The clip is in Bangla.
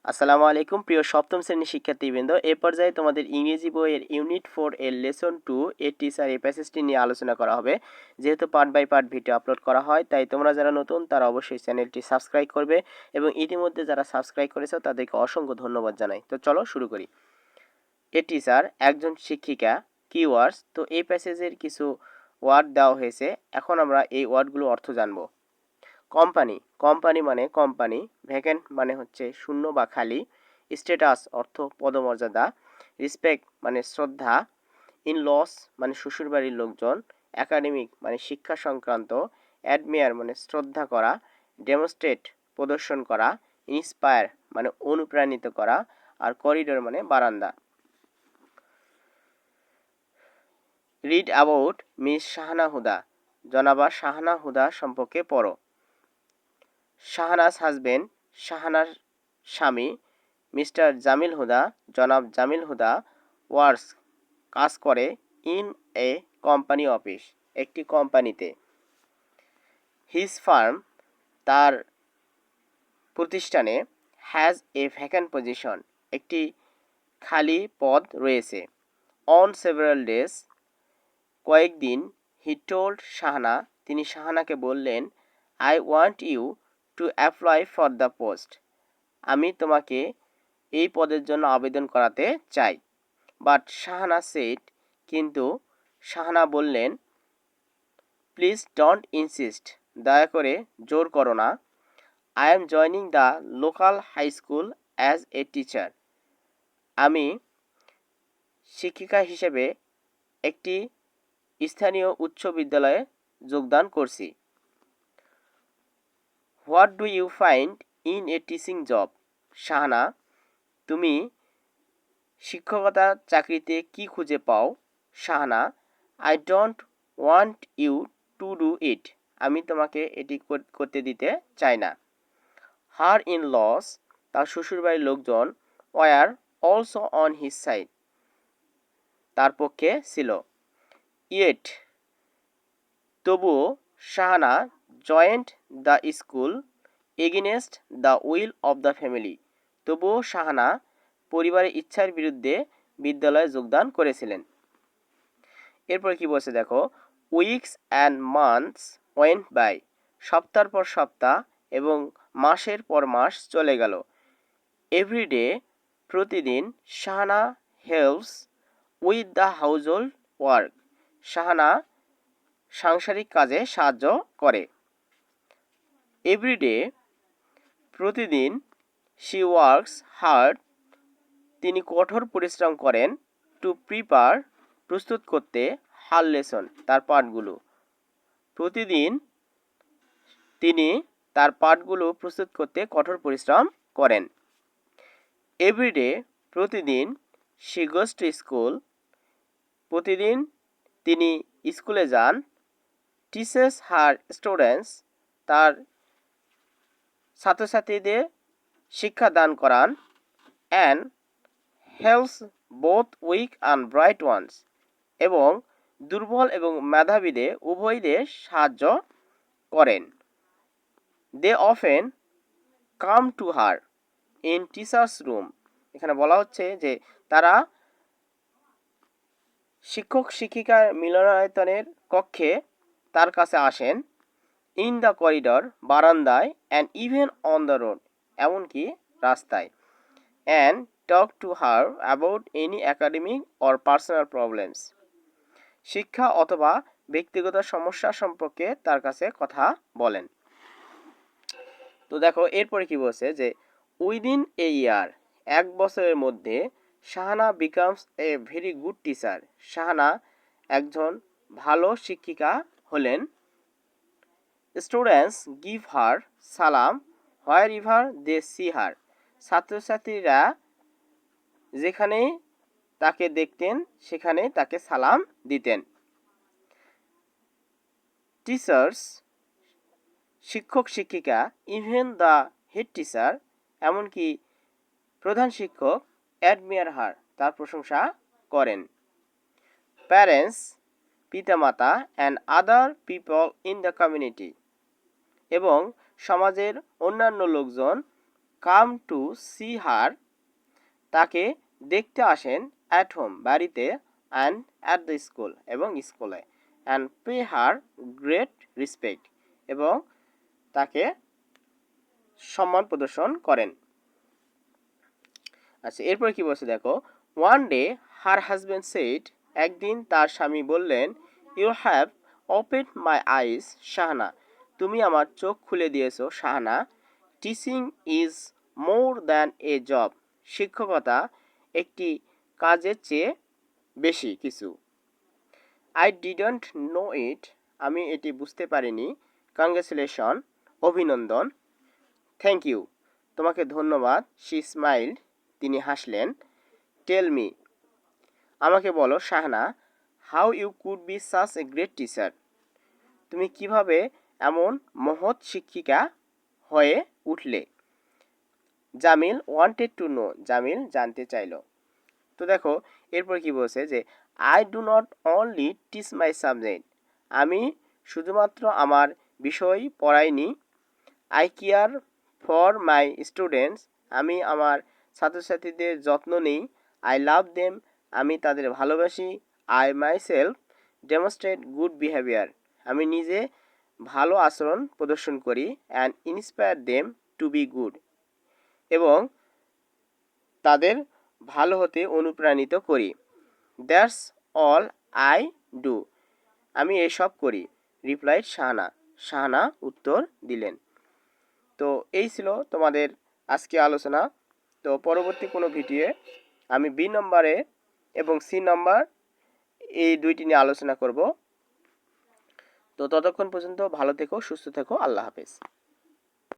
আসসালামু আলাইকুম প্রিয় সপ্তম শ্রেণীর শিক্ষার্থীবৃন্দ। এ পর্যায়ে তোমাদের ইংরেজি বইয়ের ইউনিট 4 এর লেসন 2 এর টিচার এই প্যাসেজটি নিয়ে আলোচনা করা হবে। যেহেতু part by part video upload করা হয়, তাই তোমরা যারা নতুন তারা অবশ্যই চ্যানেলটি সাবস্ক্রাইব করবে এবং ইতিমধ্যে যারা সাবস্ক্রাইব করেছো তাদেরকে অসংখ্য ধন্যবাদ জানাই। তো চলো শুরু করি। এ টিচার একজন শিক্ষিকা, কিওয়ার্ডস। তো এই প্যাসেজের কিছু ওয়ার্ড দেওয়া হয়েছে, এখন আমরা এই ওয়ার্ডগুলো অর্থ জানবো। কোম্পানি, কোম্পানি মানে কোম্পানি। ভ্যাকেন্ট মানে হচ্ছে শূন্য বা খালি। স্ট্যাটাস অর্থ পদমর্যাদা। রেসপেক্ট মানে শ্রদ্ধা। ইন লস মানে শ্বশুরবাড়ির লোকজন। একাডেমিক মানে শিক্ষা সংক্রান্ত। অ্যাডমিয়ার মানে শ্রদ্ধা করা। ডেমনস্ট্রেট প্রদর্শন করা। ইন্সপায়ার মানে অনুপ্রাণিত করা। আর করিডোর মানে বারান্দা। রিড অ্যাবাউট মিস শাহানা হুদা, জনাবা শাহানা হুদা সম্পর্কে পড়ো। শাহানাজ হাজবেন্ড, শাহানার স্বামী মিস্টার জামিল হুদা, জনাব জামিল হুদা ওয়ার্কস কাজ করে ইন এ কোম্পানি অফিস একটি কোম্পানিতে। হিজ ফার্ম তার প্রতিষ্ঠানে হ্যাজ এ ভ্যাকেন্ট পজিশন একটি খালি পদ রয়েছে। অন সেভারাল ডেজ কয়েকদিন। হি টোল্ড শাহানা তিনি শাহানাকে বললেন, I want you to apply for the post আমি তোমাকে এই পদের জন্য আবেদন করাতে চাই। বাট শাহানা সেড কিন্তু শাহানা বললেন, প্লিজ ডোন্ট ইনসিস্ট দয়া করে জোর করো না। I am joining the local high school as a teacher আমি শিক্ষিকা হিসেবে একটি স্থানীয় উচ্চ বিদ্যালয়ে যোগদান করছি। What do you find in a teaching job Shahana তুমি শিক্ষকতা চাকরিতে কি খুঁজে পাও? Shahana, I don't want you to do it আমি তোমাকে এটি করতে দিতে চাই না। হার ইন লস তার শ্বশুরবাড়ির লোকজন were also on his side তার পক্ষে ছিল। ইয়েট তবুও Shahana joined the school against the will of the family তবুও শাহানা পরিবারের ইচ্ছার বিরুদ্ধে বিদ্যালয়ে যোগদান করেছিলেন। এরপর কি বলছে দেখো, weeks and months went by সপ্তাহের পর সপ্তাহ এবং মাসের পর মাস চলে গেল। এভরিডে প্রতিদিন Shahana helps with the household work Shahana সাংসারিক কাজে সাহায্য করে। এভরিডে প্রতিদিন শি ওয়ার্কস হার্ড তিনি কঠোর পরিশ্রম করেন। টু প্রিপার প্রস্তুত করতে হার লেসন তার পাঠগুলো প্রতিদিন তিনি তার পাঠগুলো প্রস্তুত করতে কঠোর পরিশ্রম করেন। এভরিডে প্রতিদিন শি গোজ টু স্কুল প্রতিদিন তিনি স্কুলে যান। টিচেস হার স্টুডেন্টস তার ছাত্রছাত্রীদের শিক্ষা দান করান। And helps both weak and bright ones এবং দুর্বল এবং মেধাবীদের উভয়দের সাহায্য করেন। They often come to her in teachers room এখানে বলা হচ্ছে যে তারা শিক্ষক শিক্ষিকার মিলনায়তনের কক্ষে তার কাছে আসেন। ইন দ্য করিডর বারান্দায় and even on the road এমনকি রাস্তায়। And talk to her about any academic or personal problems শিক্ষা অথবা ব্যক্তিগত সমস্যা সম্পর্কে তার কাছে কথা বলেন। তো দেখো এরপরে কি বলছে যে উইদিন এ ইয়ার এক বছরের মধ্যে Shahana becomes a very good teacher Shahana একজন ভালো শিক্ষিকা হলেন। স্টুডেন্টস গিভ হার সালাম হোয়ার ইভার দে সি হার ছাত্রছাত্রীরা যেখানে তাকে দেখতেন সেখানে তাকে সালাম দিতেন। টিচার্স শিক্ষক শিক্ষিকা ইভেন দ্য হেড টিচার এমনকি প্রধান শিক্ষক অ্যাডমিয়ার হার তার প্রশংসা করেন। প্যারেন্টস পিতামাতা and other people in the community এবং সমাজের অন্যান্য লোকজন কাম টু সি হার, তাকে দেখতে আসেন, অ্যাট হোম বাড়িতে, অ্যান্ড অ্যাট দ্য স্কুল এবং স্কুলে, and pay her great respect এবং তাকে সম্মান প্রদর্শন করেন। আচ্ছা, এরপর কি বলছে দেখো, one day her husband said, একদিন তার স্বামী বললেন, you have open my eyes Shahana, তুমি আমার চোখ খুলে দিয়েছো Shahana. Teaching is more than a job, শিক্ষকতা একটি কাজের চেয়ে বেশি কিছু। আই ডিডন্ট নো ইট, আমি এটি বুঝতে পারিনি। কংগ্রেচুলেশন, অভিনন্দন। থ্যাংক ইউ, তোমাকে ধন্যবাদ। শি স্মাইল্ড, তিনি হাসলেন। টেল মি, আমাকে বলো Shahana, how you could be such a great teacher, তুমি কিভাবে এমন মহৎ শিক্ষিকা হয়ে উঠলে। Jamil wanted to know, Jamil জানতে চাইল। তো দেখো এরপর কি বলছে যে, I do not only teach my subject, আমি শুধুমাত্র আমার বিষয় পড়াইনি। I care for my students, আমি আমার ছাত্রছাত্রীদের যত্ন নিই। আই লাভ দেম, আমি তাদের ভালোবাসি। I myself demonstrate good behaviour, আমি নিজে ভালো আচরণ প্রদর্শন করি। And inspire them to be good, এবং তাদের ভালো হতে অনুপ্রাণিত করি। দ্যাটস অল আই ডু, আমি এসব করি। রিপ্লাইড শাহানা, শাহানা উত্তর দিলেন। তো এই ছিল তোমাদের আজকে আলোচনা। তো পরবর্তী কোনো ভিডিওয়ে আমি বি নম্বরে এবং সি নম্বর এই দুইটি নিয়ে আলোচনা করব। তো ততক্ষণ পর্যন্ত ভালো থেকো, সুস্থ থেকো, আল্লাহ হাফেজ।